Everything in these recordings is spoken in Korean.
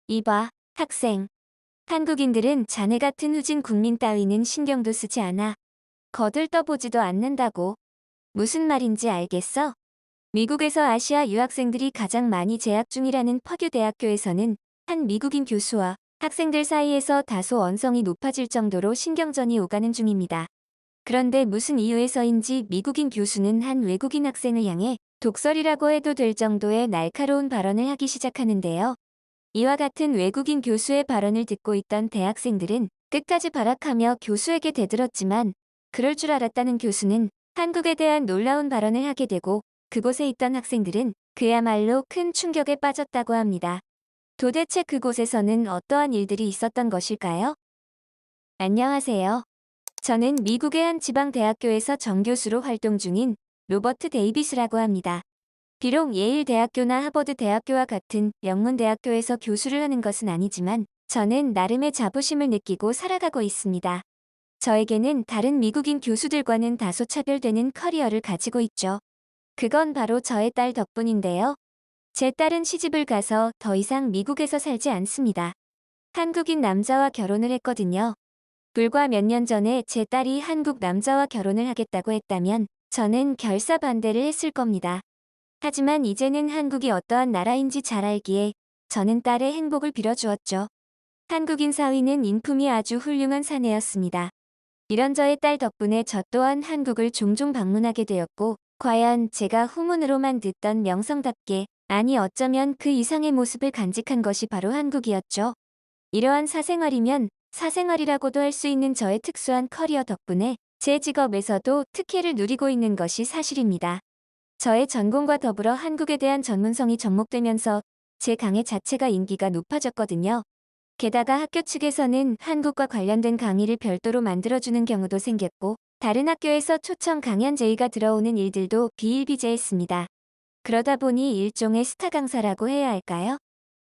이봐, 학생. 한국인들은 자네 같은 후진 국민 따위는 신경도 쓰지 않아. 거들떠보지도 않는다고. 무슨 말인지 알겠어? 미국에서 아시아 유학생들이 가장 많이 재학 중이라는 퍼듀 대학교에서는 한 미국인 교수와 학생들 사이에서 다소 언성이 높아질 정도로 신경전이 오가는 중입니다. 그런데 무슨 이유에서인지 미국인 교수는 한 외국인 학생을 향해 독설이라고 해도 될 정도의 날카로운 발언을 하기 시작하는데요. 이와 같은 외국인 교수의 발언을 듣고 있던 대학생들은 끝까지 발악하며 교수에게 대들었지만, 그럴 줄 알았다는 교수는 한국에 대한 놀라운 발언을 하게 되고, 그곳에 있던 학생들은 그야말로 큰 충격에 빠졌다고 합니다. 도대체 그곳에서는 어떠한 일들이 있었던 것일까요? 안녕하세요. 저는 미국의 한 지방대학교에서 정교수로 활동 중인 로버트 데이비스라고 합니다. 비록 예일 대학교나 하버드 대학교와 같은 명문 대학교에서 교수를 하는 것은 아니지만 저는 나름의 자부심을 느끼고 살아가고 있습니다. 저에게는 다른 미국인 교수들과는 다소 차별되는 커리어를 가지고 있죠. 그건 바로 저의 딸 덕분인데요. 제 딸은 시집을 가서 더 이상 미국에서 살지 않습니다. 한국인 남자와 결혼을 했거든요. 불과 몇 년 전에 제 딸이 한국 남자와 결혼을 하겠다고 했다면 저는 결사 반대를 했을 겁니다. 하지만 이제는 한국이 어떠한 나라인지 잘 알기에 저는 딸의 행복을 빌어주었죠. 한국인 사위는 인품이 아주 훌륭한 사내였습니다. 이런 저의 딸 덕분에 저 또한 한국을 종종 방문하게 되었고, 과연 제가 후문으로만 듣던 명성답게, 아니 어쩌면 그 이상의 모습을 간직한 것이 바로 한국이었죠. 이러한 사생활이면 사생활이라고도 할 수 있는 저의 특수한 커리어 덕분에 제 직업에서도 특혜를 누리고 있는 것이 사실입니다. 저의 전공과 더불어 한국에 대한 전문성이 접목되면서 제 강의 자체가 인기가 높아졌거든요. 게다가 학교 측에서는 한국과 관련된 강의를 별도로 만들어주는 경우도 생겼고, 다른 학교에서 초청 강연 제의가 들어오는 일들도 비일비재했습니다. 그러다 보니 일종의 스타 강사라고 해야 할까요?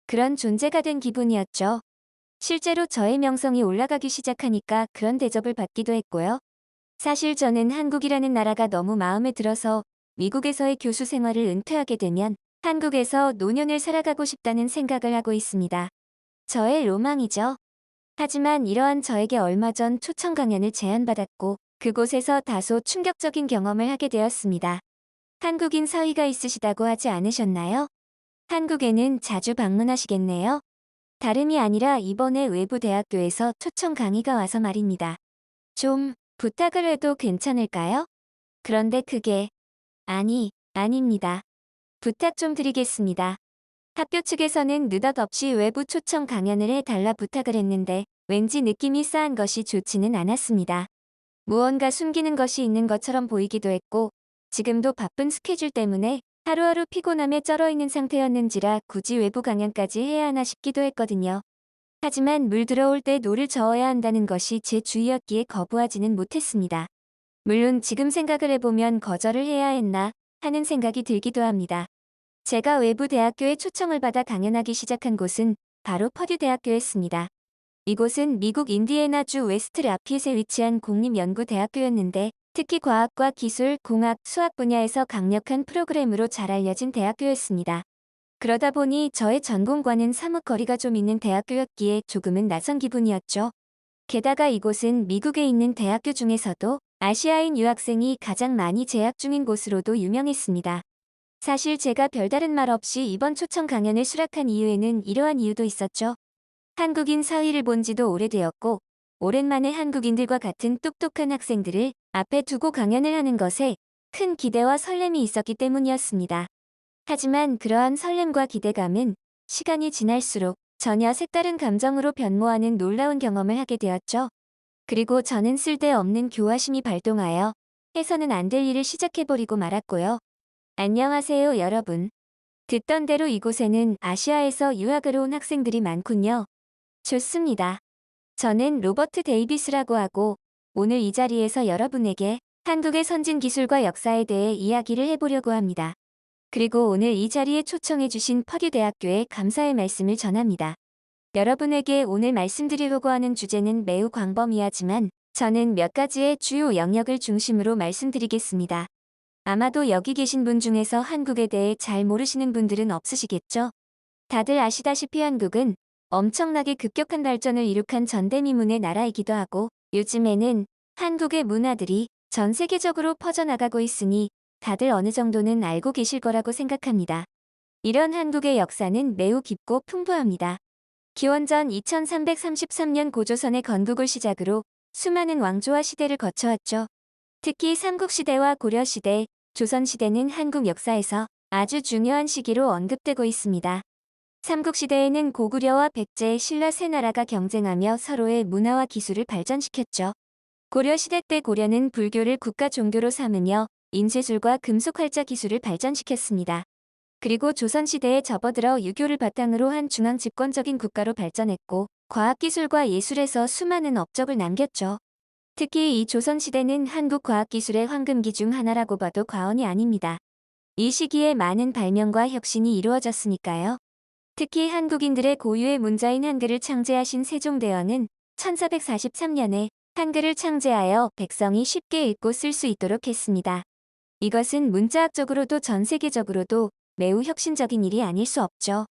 그런 존재가 된 기분이었죠. 실제로 저의 명성이 올라가기 시작하니까 그런 대접을 받기도 했고요. 사실 저는 한국이라는 나라가 너무 마음에 들어서 미국에서의 교수 생활을 은퇴하게 되면 한국에서 노년을 살아가고 싶다는 생각을 하고 있습니다. 저의 로망이죠. 하지만 이러한 저에게 얼마 전 초청 강연을 제안받았고, 그곳에서 다소 충격적인 경험을 하게 되었습니다. 한국인 사위가 있으시다고 하지 않으셨나요? 한국에는 자주 방문하시겠네요. 다름이 아니라 이번에 외부 대학교에서 초청 강의가 와서 말입니다. 좀 부탁을 해도 괜찮을까요? 그런데 그게 아닙니다. 부탁 좀 드리겠습니다. 학교 측에서는 느닷없이 외부 초청 강연을 해달라 부탁을 했는데 왠지 느낌이 싸한 것이 좋지는 않았습니다. 무언가 숨기는 것이 있는 것처럼 보이기도 했고, 지금도 바쁜 스케줄 때문에 하루하루 피곤함에 쩔어 있는 상태였는지라 굳이 외부 강연까지 해야 하나 싶기도 했거든요. 하지만 물 들어올 때 노를 저어야 한다는 것이 제 주의였기에 거부하지는 못했습니다. 물론 지금 생각을 해보면 거절을 해야 했나 하는 생각이 들기도 합니다. 제가 외부 대학교에 초청을 받아 강연하기 시작한 곳은 바로 퍼듀 대학교였습니다. 이곳은 미국 인디애나주 웨스트 라핏에 위치한 공립연구대학교였는데, 특히 과학과 기술, 공학, 수학 분야에서 강력한 프로그램으로 잘 알려진 대학교였습니다. 그러다 보니 저의 전공과는 사뭇 거리가 좀 있는 대학교였기에 조금은 낯선 기분이었죠. 게다가 이곳은 미국에 있는 대학교 중에서도 아시아인 유학생이 가장 많이 재학 중인 곳으로도 유명했습니다. 사실 제가 별다른 말 없이 이번 초청 강연을 수락한 이유에는 이러한 이유도 있었죠. 한국인 사위를 본 지도 오래되었고, 오랜만에 한국인들과 같은 똑똑한 학생들을 앞에 두고 강연을 하는 것에 큰 기대와 설렘이 있었기 때문이었습니다. 하지만 그러한 설렘과 기대감은 시간이 지날수록 전혀 색다른 감정으로 변모하는 놀라운 경험을 하게 되었죠. 그리고 저는 쓸데없는 교화심이 발동하여 해서는 안 될 일을 시작해버리고 말았고요. 안녕하세요, 여러분. 듣던 대로 이곳에는 아시아에서 유학을 온 학생들이 많군요. 좋습니다. 저는 로버트 데이비스라고 하고, 오늘 이 자리에서 여러분에게 한국의 선진 기술과 역사에 대해 이야기를 해보려고 합니다. 그리고 오늘 이 자리에 초청해주신 퍼듀 대학교에 감사의 말씀을 전합니다. 여러분에게 오늘 말씀드리려고 하는 주제는 매우 광범위하지만 저는 몇 가지의 주요 영역을 중심으로 말씀드리겠습니다. 아마도 여기 계신 분 중에서 한국에 대해 잘 모르시는 분들은 없으시겠죠? 다들 아시다시피 한국은 엄청나게 급격한 발전을 이룩한 전대미문의 나라이기도 하고 요즘에는 한국의 문화들이 전 세계적으로 퍼져나가고 있으니 다들 어느 정도는 알고 계실 거라고 생각합니다. 이런 한국의 역사는 매우 깊고 풍부합니다. 기원전 2333년 고조선의 건국을 시작으로 수많은 왕조와 시대를 거쳐왔죠. 특히 삼국시대와 고려시대, 조선시대는 한국 역사에서 아주 중요한 시기로 언급되고 있습니다. 삼국시대에는 고구려와 백제, 신라 세 나라가 경쟁하며 서로의 문화와 기술을 발전시켰죠. 고려시대 때 고려는 불교를 국가 종교로 삼으며 인쇄술과 금속 활자 기술을 발전시켰습니다. 그리고 조선시대에 접어들어 유교를 바탕으로 한 중앙 집권적인 국가로 발전했고 과학기술과 예술에서 수많은 업적을 남겼죠. 특히 이 조선시대는 한국 과학기술의 황금기 중 하나라고 봐도 과언이 아닙니다. 이 시기에 많은 발명과 혁신이 이루어졌으니까요. 특히 한국인들의 고유의 문자인 한글을 창제하신 세종대왕은 1443년에 한글을 창제하여 백성이 쉽게 읽고 쓸 수 있도록 했습니다. 이것은 문자학적으로도 전 세계적으로도 매우 혁신적인 일이 아닐 수 없죠.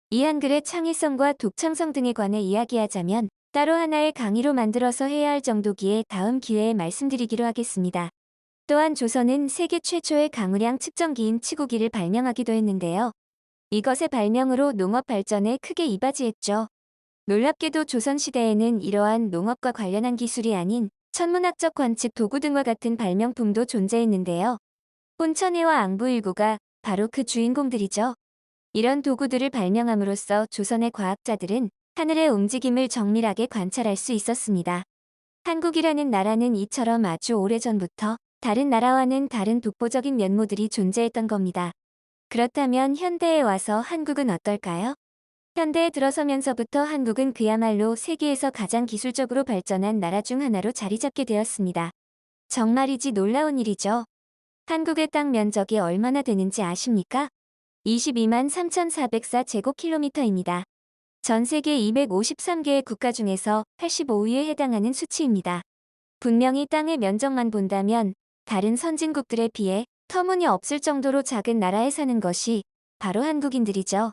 이 한글의 창의성과 독창성 등에 관해 이야기하자면 따로 하나의 강의로 만들어서 해야 할 정도기에 다음 기회에 말씀드리기로 하겠습니다. 또한 조선은 세계 최초의 강우량 측정기인 치구기를 발명하기도 했는데요. 이것의 발명으로 농업 발전에 크게 이바지했죠. 놀랍게도 조선시대에는 이러한 농업과 관련한 기술이 아닌 천문학적 관측 도구 등과 같은 발명품도 존재했는데요. 혼천해와 앙부일구가 바로 그 주인공들이죠. 이런 도구들을 발명함으로써 조선의 과학자들은 하늘의 움직임을 정밀하게 관찰할 수 있었습니다. 한국이라는 나라는 이처럼 아주 오래전부터 다른 나라와는 다른 독보적인 면모들이 존재했던 겁니다. 그렇다면 현대에 와서 한국은 어떨까요? 현대에 들어서면서부터 한국은 그야말로 세계에서 가장 기술적으로 발전한 나라 중 하나로 자리 잡게 되었습니다. 정말이지 놀라운 일이죠. 한국의 땅 면적이 얼마나 되는지 아십니까? 22만 3,404제곱킬로미터입니다. 전 세계 253개의 국가 중에서 85위에 해당하는 수치입니다. 분명히 땅의 면적만 본다면 다른 선진국들에 비해 터무니없을 정도로 작은 나라에 사는 것이 바로 한국인들이죠.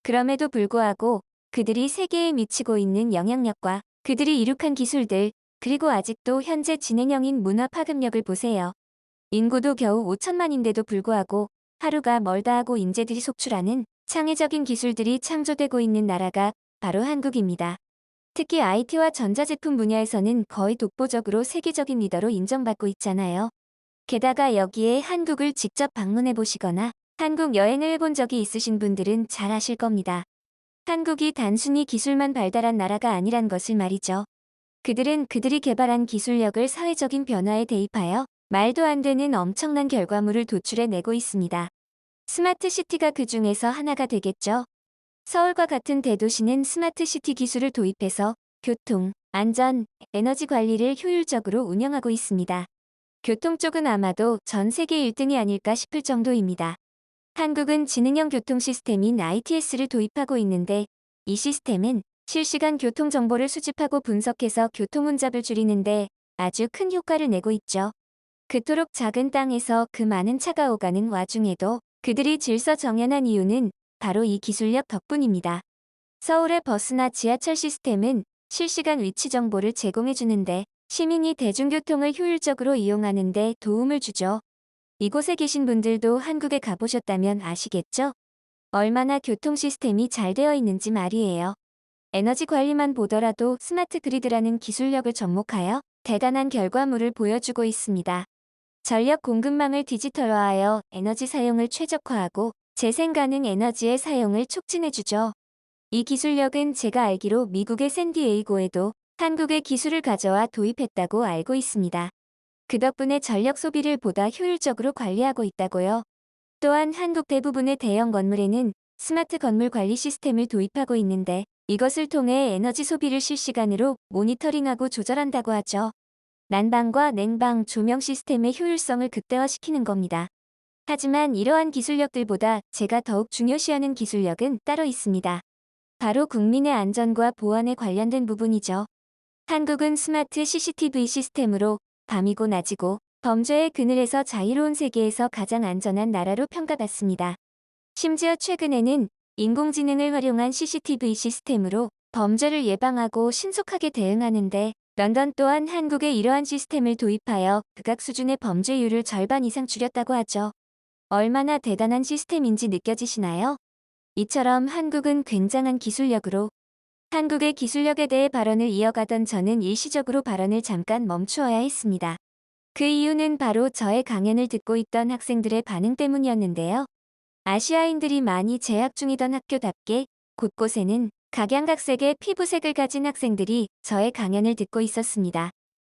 그럼에도 불구하고 그들이 세계에 미치고 있는 영향력과 그들이 이룩한 기술들, 그리고 아직도 현재 진행형인 문화 파급력을 보세요. 인구도 겨우 5천만인데도 불구하고 하루가 멀다 하고 인재들이 속출하는 창의적인 기술들이 창조되고 있는 나라가 바로 한국입니다. 특히 IT와 전자제품 분야에서는 거의 독보적으로 세계적인 리더로 인정받고 있잖아요. 게다가 여기에 한국을 직접 방문해 보시거나 한국 여행을 해본 적이 있으신 분들은 잘 아실 겁니다. 한국이 단순히 기술만 발달한 나라가 아니란 것을 말이죠. 그들은 그들이 개발한 기술력을 사회적인 변화에 대입하여 말도 안 되는 엄청난 결과물을 도출해내고 있습니다. 스마트 시티가 그 중에서 하나가 되겠죠. 서울과 같은 대도시는 스마트 시티 기술을 도입해서 교통, 안전, 에너지 관리를 효율적으로 운영하고 있습니다. 교통 쪽은 아마도 전 세계 1등이 아닐까 싶을 정도입니다. 한국은 지능형 교통 시스템인 ITS를 도입하고 있는데 이 시스템은 실시간 교통 정보를 수집하고 분석해서 교통 혼잡을 줄이는데 아주 큰 효과를 내고 있죠. 그토록 작은 땅에서 그 많은 차가 오가는 와중에도 그들이 질서정연한 이유는 바로 이 기술력 덕분입니다. 서울의 버스나 지하철 시스템은 실시간 위치 정보를 제공해주는데 시민이 대중교통을 효율적으로 이용하는 데 도움을 주죠. 이곳에 계신 분들도 한국에 가보셨다면 아시겠죠? 얼마나 교통 시스템이 잘 되어 있는지 말이에요. 에너지 관리만 보더라도 스마트 그리드라는 기술력을 접목하여 대단한 결과물을 보여주고 있습니다. 전력 공급망을 디지털화하여 에너지 사용을 최적화하고 재생 가능 에너지의 사용을 촉진해주죠. 이 기술력은 제가 알기로 미국의 샌디에이고에도 한국의 기술을 가져와 도입했다고 알고 있습니다. 그 덕분에 전력 소비를 보다 효율적으로 관리하고 있다고요. 또한 한국 대부분의 대형 건물에는 스마트 건물 관리 시스템을 도입하고 있는데 이것을 통해 에너지 소비를 실시간으로 모니터링하고 조절한다고 하죠. 난방과 냉방, 조명 시스템의 효율성을 극대화시키는 겁니다. 하지만 이러한 기술력들보다 제가 더욱 중요시하는 기술력은 따로 있습니다. 바로 국민의 안전과 보안에 관련된 부분이죠. 한국은 스마트 CCTV 시스템으로 밤이고 낮이고 범죄의 그늘에서 자유로운 세계에서 가장 안전한 나라로 평가받습니다. 심지어 최근에는 인공지능을 활용한 CCTV 시스템으로 범죄를 예방하고 신속하게 대응하는데 런던 또한 한국에 이러한 시스템을 도입하여 극악 수준의 범죄율을 절반 이상 줄였다고 하죠. 얼마나 대단한 시스템인지 느껴지시나요? 이처럼 한국은 굉장한 기술력으로 한국의 기술력에 대해 발언을 이어가던 저는 일시적으로 발언을 잠깐 멈추어야 했습니다. 그 이유는 바로 저의 강연을 듣고 있던 학생들의 반응 때문이었는데요. 아시아인들이 많이 재학 중이던 학교답게 곳곳에는 각양각색의 피부색을 가진 학생들이 저의 강연을 듣고 있었습니다.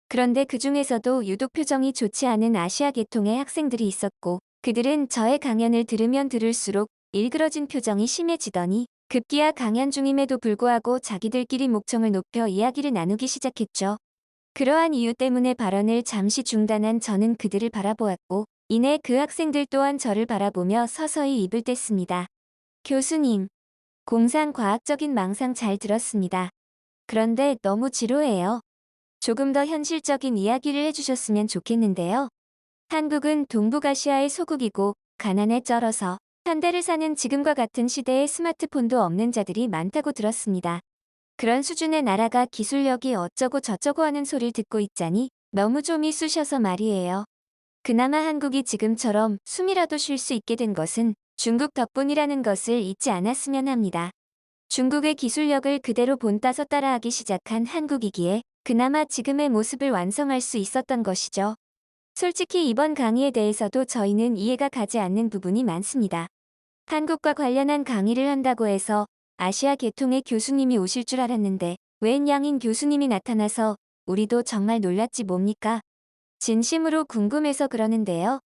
그런데 그 중에서도 유독 표정이 좋지 않은 아시아 계통의 학생들이 있었고 그들은 저의 강연을 들으면 들을수록 일그러진 표정이 심해지더니 급기야 강연 중임에도 불구하고 자기들끼리 목청을 높여 이야기를 나누기 시작했죠. 그러한 이유 때문에 발언을 잠시 중단한 저는 그들을 바라보았고 이내 그 학생들 또한 저를 바라보며 서서히 입을 뗐습니다. 교수님, 공상과학적인 망상 잘 들었습니다. 그런데 너무 지루해요. 조금 더 현실적인 이야기를 해주셨으면 좋겠는데요. 한국은 동북아시아의 소국이고 가난에 쩔어서 현대를 사는 지금과 같은 시대에 스마트폰도 없는 자들이 많다고 들었습니다. 그런 수준의 나라가 기술력이 어쩌고 저쩌고 하는 소리를 듣고 있자니 너무 좀이 쑤셔서 말이에요. 그나마 한국이 지금처럼 숨이라도 쉴 수 있게 된 것은 중국 덕분이라는 것을 잊지 않았으면 합니다. 중국의 기술력을 그대로 본따서 따라하기 시작한 한국이기에 그나마 지금의 모습을 완성할 수 있었던 것이죠. 솔직히 이번 강의에 대해서도 저희는 이해가 가지 않는 부분이 많습니다. 한국과 관련한 강의를 한다고 해서 아시아 계통의 교수님이 오실 줄 알았는데 웬 양인 교수님이 나타나서 우리도 정말 놀랐지 뭡니까? 진심으로 궁금해서 그러는데요.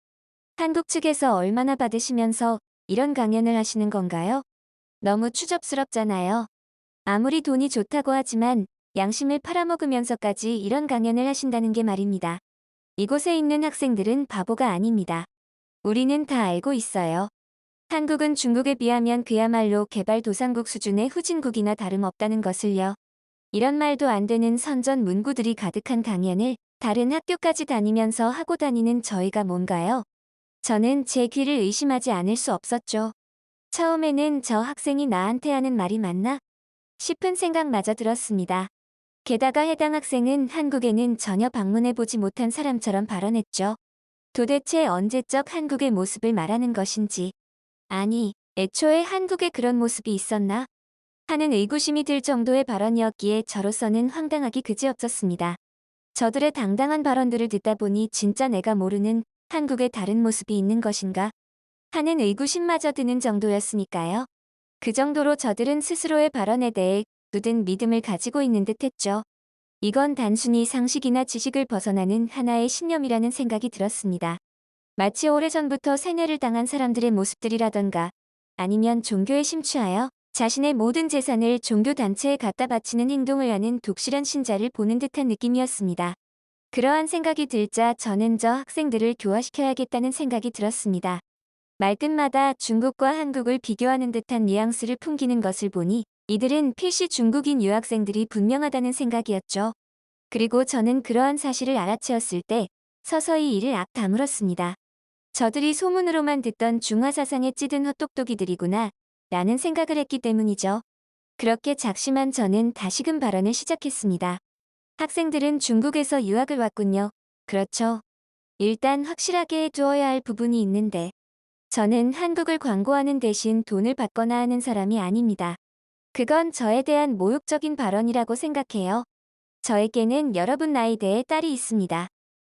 한국 측에서 얼마나 받으시면서 이런 강연을 하시는 건가요? 너무 추접스럽잖아요. 아무리 돈이 좋다고 하지만 양심을 팔아먹으면서까지 이런 강연을 하신다는 게 말입니다. 이곳에 있는 학생들은 바보가 아닙니다. 우리는 다 알고 있어요. 한국은 중국에 비하면 그야말로 개발도상국 수준의 후진국이나 다름없다는 것을요. 이런 말도 안 되는 선전 문구들이 가득한 강연을 다른 학교까지 다니면서 하고 다니는 저희가 뭔가요? 저는 제 귀를 의심하지 않을 수 없었죠. 처음에는 저 학생이 나한테 하는 말이 맞나? 싶은 생각마저 들었습니다. 게다가 해당 학생은 한국에는 전혀 방문해보지 못한 사람처럼 발언했죠. 도대체 언제적 한국의 모습을 말하는 것인지, 아니, 애초에 한국에 그런 모습이 있었나? 하는 의구심이 들 정도의 발언이었기에 저로서는 황당하기 그지없었습니다. 저들의 당당한 발언들을 듣다 보니 진짜 내가 모르는 한국의 다른 모습이 있는 것인가? 하는 의구심마저 드는 정도였으니까요. 그 정도로 저들은 스스로의 발언에 대해 굳은 믿음을 가지고 있는 듯했죠. 이건 단순히 상식이나 지식을 벗어나는 하나의 신념이라는 생각이 들었습니다. 마치 오래전부터 세뇌를 당한 사람들의 모습들이라던가 아니면 종교에 심취하여 자신의 모든 재산을 종교 단체에 갖다 바치는 행동을 하는 독실한 신자를 보는 듯한 느낌이었습니다. 그러한 생각이 들자 저는 저 학생들을 교화시켜야겠다는 생각이 들었습니다. 말끝마다 중국과 한국을 비교하는 듯한 뉘앙스를 풍기는 것을 보니 이들은 필시 중국인 유학생들이 분명하다는 생각이었죠. 그리고 저는 그러한 사실을 알아채었을 때 서서히 이를 악 다물었습니다. 저들이 소문으로만 듣던 중화사상에 찌든 헛똑똑이들이구나 라는 생각을 했기 때문이죠. 그렇게 작심한 저는 다시금 발언을 시작했습니다. 학생들은 중국에서 유학을 왔군요. 그렇죠. 일단 확실하게 해두어야 할 부분이 있는데 저는 한국을 광고하는 대신 돈을 받거나 하는 사람이 아닙니다. 그건 저에 대한 모욕적인 발언이라고 생각해요. 저에게는 여러분 나이대의 딸이 있습니다.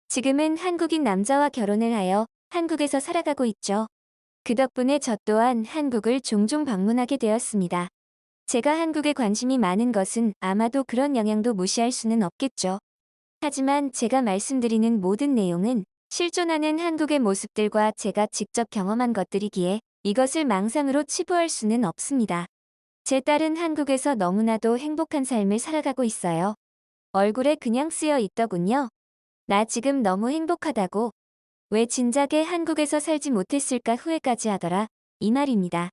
지금은 한국인 남자와 결혼을 하여 한국에서 살아가고 있죠. 그 덕분에 저 또한 한국을 종종 방문하게 되었습니다. 제가 한국에 관심이 많은 것은 아마도 그런 영향도 무시할 수는 없겠죠. 하지만 제가 말씀드리는 모든 내용은 실존하는 한국의 모습들과 제가 직접 경험한 것들이기에 이것을 망상으로 치부할 수는 없습니다. 제 딸은 한국에서 너무나도 행복한 삶을 살아가고 있어요. 얼굴에 그냥 쓰여 있더군요. 나 지금 너무 행복하다고. 왜 진작에 한국에서 살지 못했을까 후회까지 하더라. 이 말입니다.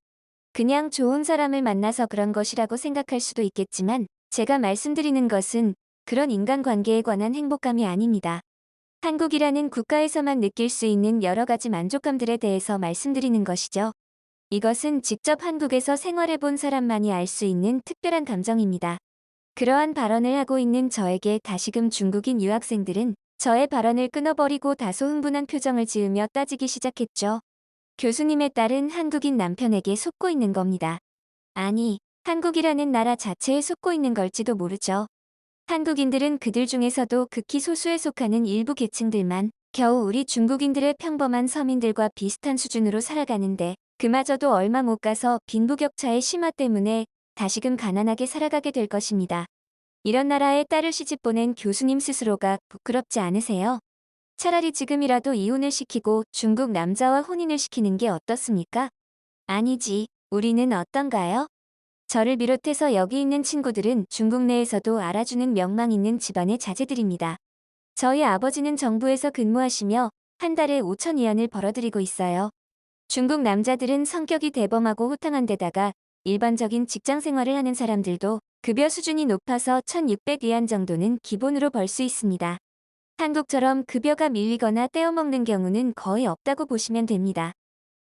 그냥 좋은 사람을 만나서 그런 것이라고 생각할 수도 있겠지만 제가 말씀드리는 것은 그런 인간관계에 관한 행복감이 아닙니다. 한국이라는 국가에서만 느낄 수 있는 여러 가지 만족감들에 대해서 말씀드리는 것이죠. 이것은 직접 한국에서 생활해 본 사람만이 알 수 있는 특별한 감정입니다. 그러한 발언을 하고 있는 저에게 다시금 중국인 유학생들은 저의 발언을 끊어버리고 다소 흥분한 표정을 지으며 따지기 시작했죠. 교수님의 딸은 한국인 남편에게 속고 있는 겁니다. 아니, 한국이라는 나라 자체에 속고 있는 걸지도 모르죠. 한국인들은 그들 중에서도 극히 소수에 속하는 일부 계층들만 겨우 우리 중국인들의 평범한 서민들과 비슷한 수준으로 살아가는데 그마저도 얼마 못 가서 빈부격차의 심화 때문에 다시금 가난하게 살아가게 될 것입니다. 이런 나라에 딸을 시집보낸 교수님 스스로가 부끄럽지 않으세요? 차라리 지금이라도 이혼을 시키고 중국 남자와 혼인을 시키는 게 어떻습니까? 아니지, 우리는 어떤가요? 저를 비롯해서 여기 있는 친구들은 중국 내에서도 알아주는 명망 있는 집안의 자제들입니다. 저희 아버지는 정부에서 근무하시며 한 달에 5천 위안을 벌어들이고 있어요. 중국 남자들은 성격이 대범하고 호탕한 데다가 일반적인 직장 생활을 하는 사람들도 급여 수준이 높아서 1,600위안 정도는 기본으로 벌 수 있습니다. 한국처럼 급여가 밀리거나 떼어먹는 경우는 거의 없다고 보시면 됩니다.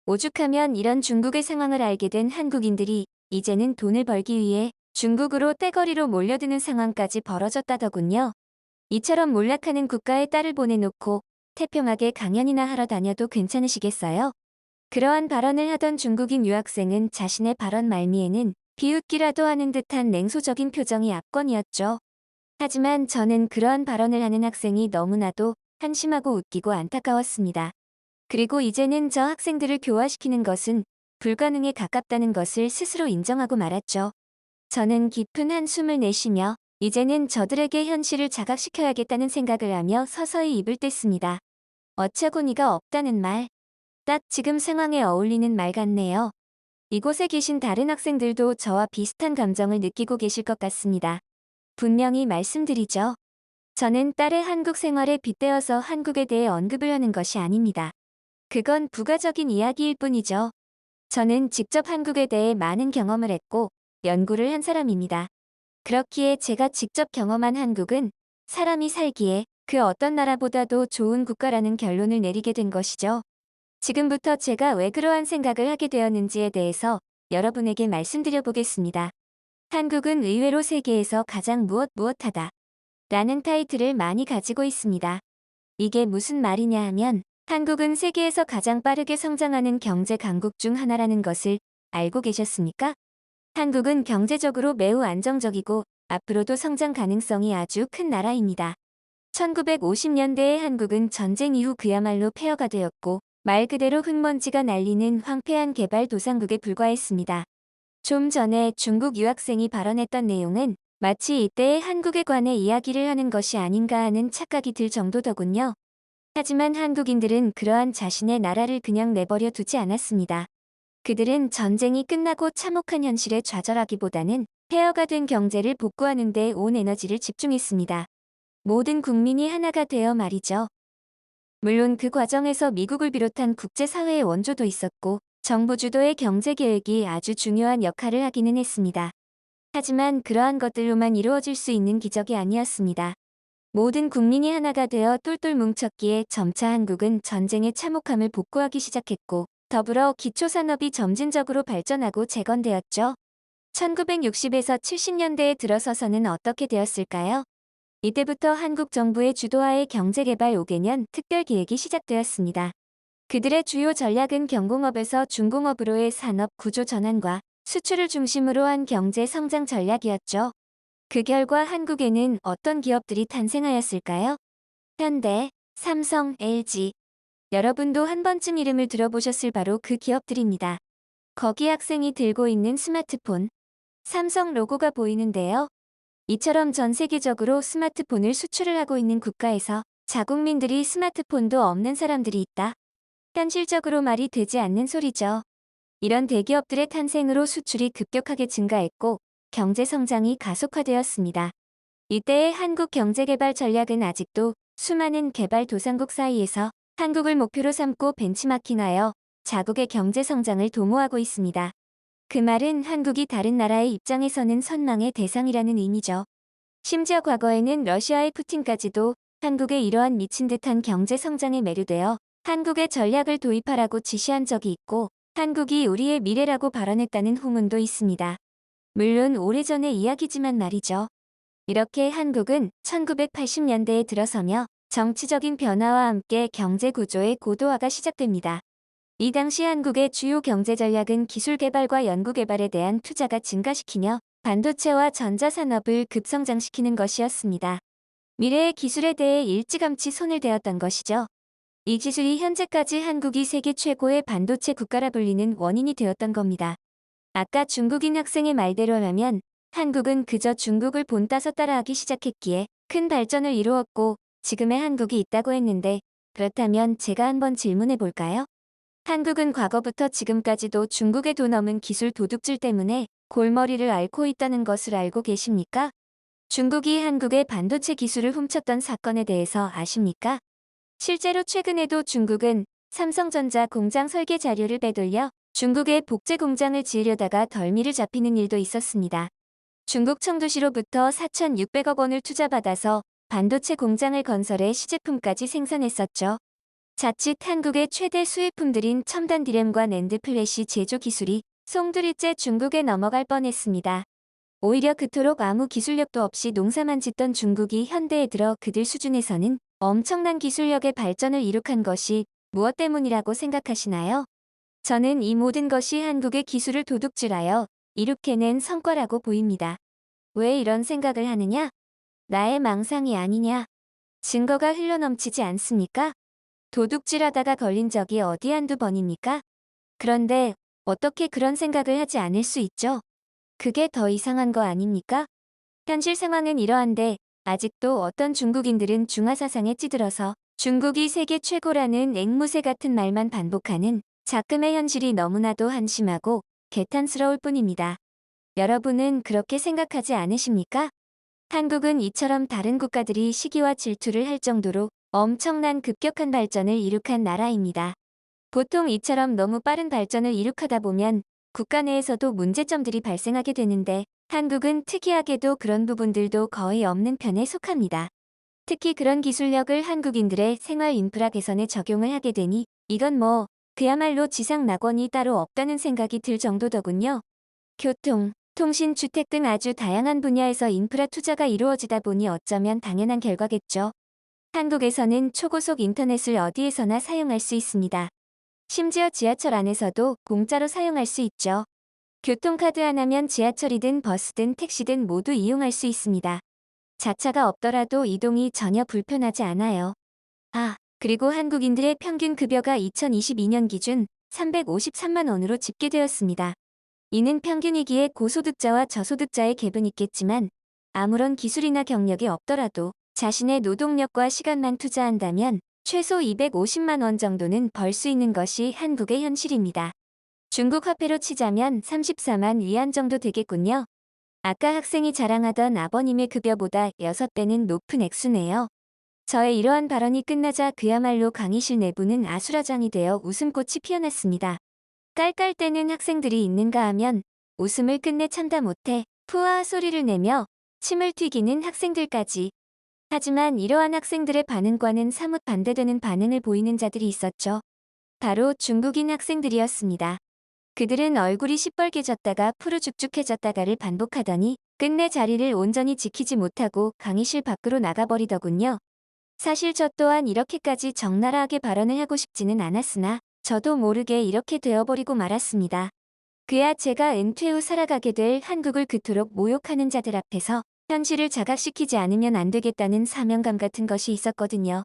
오죽하면 이런 중국의 상황을 알게 된 한국인들이 이제는 돈을 벌기 위해 중국으로 떼거리로 몰려드는 상황까지 벌어졌다더군요. 이처럼 몰락하는 국가에 딸을 보내놓고 태평하게 강연이나 하러 다녀도 괜찮으시겠어요? 그러한 발언을 하던 중국인 유학생은 자신의 발언 말미에는 비웃기라도 하는 듯한 냉소적인 표정이 압권이었죠. 하지만 저는 그러한 발언을 하는 학생이 너무나도 한심하고 웃기고 안타까웠습니다. 그리고 이제는 저 학생들을 교화시키는 것은 불가능에 가깝다는 것을 스스로 인정하고 말았죠. 저는 깊은 한숨을 내쉬며 이제는 저들에게 현실을 자각시켜야겠다는 생각을 하며 서서히 입을 뗐습니다. 어처구니가 없다는 말. 딱 지금 상황에 어울리는 말 같네요. 이곳에 계신 다른 학생들도 저와 비슷한 감정을 느끼고 계실 것 같습니다. 분명히 말씀드리죠. 저는 딸의 한국 생활에 빗대어서 한국에 대해 언급을 하는 것이 아닙니다. 그건 부가적인 이야기일 뿐이죠. 저는 직접 한국에 대해 많은 경험을 했고 연구를 한 사람입니다. 그렇기에 제가 직접 경험한 한국은 사람이 살기에 그 어떤 나라보다도 좋은 국가라는 결론을 내리게 된 것이죠. 지금부터 제가 왜 그러한 생각을 하게 되었는지에 대해서 여러분에게 말씀드려 보겠습니다. 한국은 의외로 세계에서 가장 무엇하다 라는 타이틀을 많이 가지고 있습니다. 이게 무슨 말이냐 하면 한국은 세계에서 가장 빠르게 성장하는 경제 강국 중 하나라는 것을 알고 계셨습니까? 한국은 경제적으로 매우 안정적이고 앞으로도 성장 가능성이 아주 큰 나라입니다. 1950년대의 한국은 전쟁 이후 그야말로 폐허가 되었고 말 그대로 흙먼지가 날리는 황폐한 개발도상국에 불과했습니다. 좀 전에 중국 유학생이 발언했던 내용은 마치 이때의 한국에 관해 이야기를 하는 것이 아닌가 하는 착각이 들 정도더군요. 하지만 한국인들은 그러한 자신의 나라를 그냥 내버려 두지 않았습니다. 그들은 전쟁이 끝나고 참혹한 현실에 좌절하기보다는 폐허가 된 경제를 복구하는 데 온 에너지를 집중했습니다. 모든 국민이 하나가 되어 말이죠. 물론 그 과정에서 미국을 비롯한 국제사회의 원조도 있었고 정부 주도의 경제계획이 아주 중요한 역할을 하기는 했습니다. 하지만 그러한 것들로만 이루어질 수 있는 기적이 아니었습니다. 모든 국민이 하나가 되어 똘똘 뭉쳤기에 점차 한국은 전쟁의 참혹함을 복구하기 시작했고 더불어 기초산업이 점진적으로 발전하고 재건되었죠. 1960에서 70년대에 들어서서는 어떻게 되었을까요? 이때부터 한국 정부의 주도하에 경제개발 5개년 특별기획이 시작되었습니다. 그들의 주요 전략은 경공업에서 중공업으로의 산업 구조 전환과 수출을 중심으로 한 경제 성장 전략이었죠. 그 결과 한국에는 어떤 기업들이 탄생하였을까요? 현대, 삼성, LG. 여러분도 한 번쯤 이름을 들어보셨을 바로 그 기업들입니다. 거기 학생이 들고 있는 스마트폰, 삼성 로고가 보이는데요. 이처럼 전 세계적으로 스마트폰을 수출을 하고 있는 국가에서 자국민들이 스마트폰도 없는 사람들이 있다. 현실적으로 말이 되지 않는 소리죠. 이런 대기업들의 탄생으로 수출이 급격하게 증가했고 경제 성장이 가속화되었습니다. 이때의 한국 경제개발 전략은 아직도 수많은 개발도상국 사이에서 한국을 목표로 삼고 벤치마킹하여 자국의 경제 성장을 도모하고 있습니다. 그 말은 한국이 다른 나라의 입장에서는 선망의 대상이라는 의미죠. 심지어 과거에는 러시아의 푸틴까지도 한국의 이러한 미친 듯한 경제 성장에 매료되어 한국의 전략을 도입하라고 지시한 적이 있고 한국이 우리의 미래라고 발언했다는 후문도 있습니다. 물론 오래전의 이야기지만 말이죠. 이렇게 한국은 1980년대에 들어서며 정치적인 변화와 함께 경제 구조의 고도화가 시작됩니다. 이 당시 한국의 주요 경제 전략은 기술 개발과 연구 개발에 대한 투자가 증가시키며 반도체와 전자산업을 급성장시키는 것이었습니다. 미래의 기술에 대해 일찌감치 손을 대었던 것이죠. 이 기술이 현재까지 한국이 세계 최고의 반도체 국가라 불리는 원인이 되었던 겁니다. 아까 중국인 학생의 말대로라면 한국은 그저 중국을 본따서 따라하기 시작했기에 큰 발전을 이루었고 지금의 한국이 있다고 했는데, 그렇다면 제가 한번 질문해 볼까요? 한국은 과거부터 지금까지도 중국의 도 넘은 기술 도둑질 때문에 골머리를 앓고 있다는 것을 알고 계십니까? 중국이 한국의 반도체 기술을 훔쳤던 사건에 대해서 아십니까? 실제로 최근에도 중국은 삼성전자 공장 설계 자료를 빼돌려 중국의 복제 공장을 지으려다가 덜미를 잡히는 일도 있었습니다. 중국 청두시로부터 4,600억 원을 투자받아서 반도체 공장을 건설해 시제품까지 생산했었죠. 자칫 한국의 최대 수입품들인 첨단 디램과 낸드 플래시 제조 기술이 송두리째 중국에 넘어갈 뻔했습니다. 오히려 그토록 아무 기술력도 없이 농사만 짓던 중국이 현대에 들어 그들 수준에서는 엄청난 기술력의 발전을 이룩한 것이 무엇 때문이라고 생각하시나요? 저는 이 모든 것이 한국의 기술을 도둑질하여 이룩해낸 성과라고 보입니다. 왜 이런 생각을 하느냐? 나의 망상이 아니냐? 증거가 흘러넘치지 않습니까? 도둑질하다가 걸린 적이 어디 한두 번입니까? 그런데 어떻게 그런 생각을 하지 않을 수 있죠? 그게 더 이상한 거 아닙니까? 현실 상황은 이러한데 아직도 어떤 중국인들은 중화사상에 찌들어서 중국이 세계 최고라는 앵무새 같은 말만 반복하는 작금의 현실이 너무나도 한심하고 개탄스러울 뿐입니다. 여러분은 그렇게 생각하지 않으십니까? 한국은 이처럼 다른 국가들이 시기와 질투를 할 정도로 엄청난 급격한 발전을 이룩한 나라입니다. 보통 이처럼 너무 빠른 발전을 이룩하다 보면 국가 내에서도 문제점들이 발생하게 되는데 한국은 특이하게도 그런 부분들도 거의 없는 편에 속합니다. 특히 그런 기술력을 한국인들의 생활 인프라 개선에 적용을 하게 되니 이건 그야말로 지상 낙원이 따로 없다는 생각이 들 정도더군요. 교통, 통신, 주택 등 아주 다양한 분야에서 인프라 투자가 이루어지다 보니 어쩌면 당연한 결과겠죠. 한국에서는 초고속 인터넷을 어디에서나 사용할 수 있습니다. 심지어 지하철 안에서도 공짜로 사용할 수 있죠. 교통카드 하나면 지하철이든 버스든 택시든 모두 이용할 수 있습니다. 자차가 없더라도 이동이 전혀 불편하지 않아요. 그리고 한국인들의 평균 급여가 2022년 기준 353만 원으로 집계되었습니다. 이는 평균이기에 고소득자와 저소득자의 갭은 있겠지만 아무런 기술이나 경력이 없더라도 자신의 노동력과 시간만 투자한다면 최소 250만 원 정도는 벌 수 있는 것이 한국의 현실입니다. 중국 화폐로 치자면 34만 위안 정도 되겠군요. 아까 학생이 자랑하던 아버님의 급여보다 6배는 높은 액수네요. 저의 이러한 발언이 끝나자 그야말로 강의실 내부는 아수라장이 되어 웃음꽃이 피어났습니다. 깔깔대는 학생들이 있는가 하면 웃음을 끝내 참다 못해 푸아 소리를 내며 침을 튀기는 학생들까지. 하지만 이러한 학생들의 반응과는 사뭇 반대되는 반응을 보이는 자들이 있었죠. 바로 중국인 학생들이었습니다. 그들은 얼굴이 시뻘개졌다가 푸르죽죽해졌다가를 반복하더니 끝내 자리를 온전히 지키지 못하고 강의실 밖으로 나가버리더군요. 사실 저 또한 이렇게까지 적나라하게 발언을 하고 싶지는 않았으나 저도 모르게 이렇게 되어버리고 말았습니다. 그야 제가 은퇴 후 살아가게 될 한국을 그토록 모욕하는 자들 앞에서 현실을 자각시키지 않으면 안 되겠다는 사명감 같은 것이 있었거든요.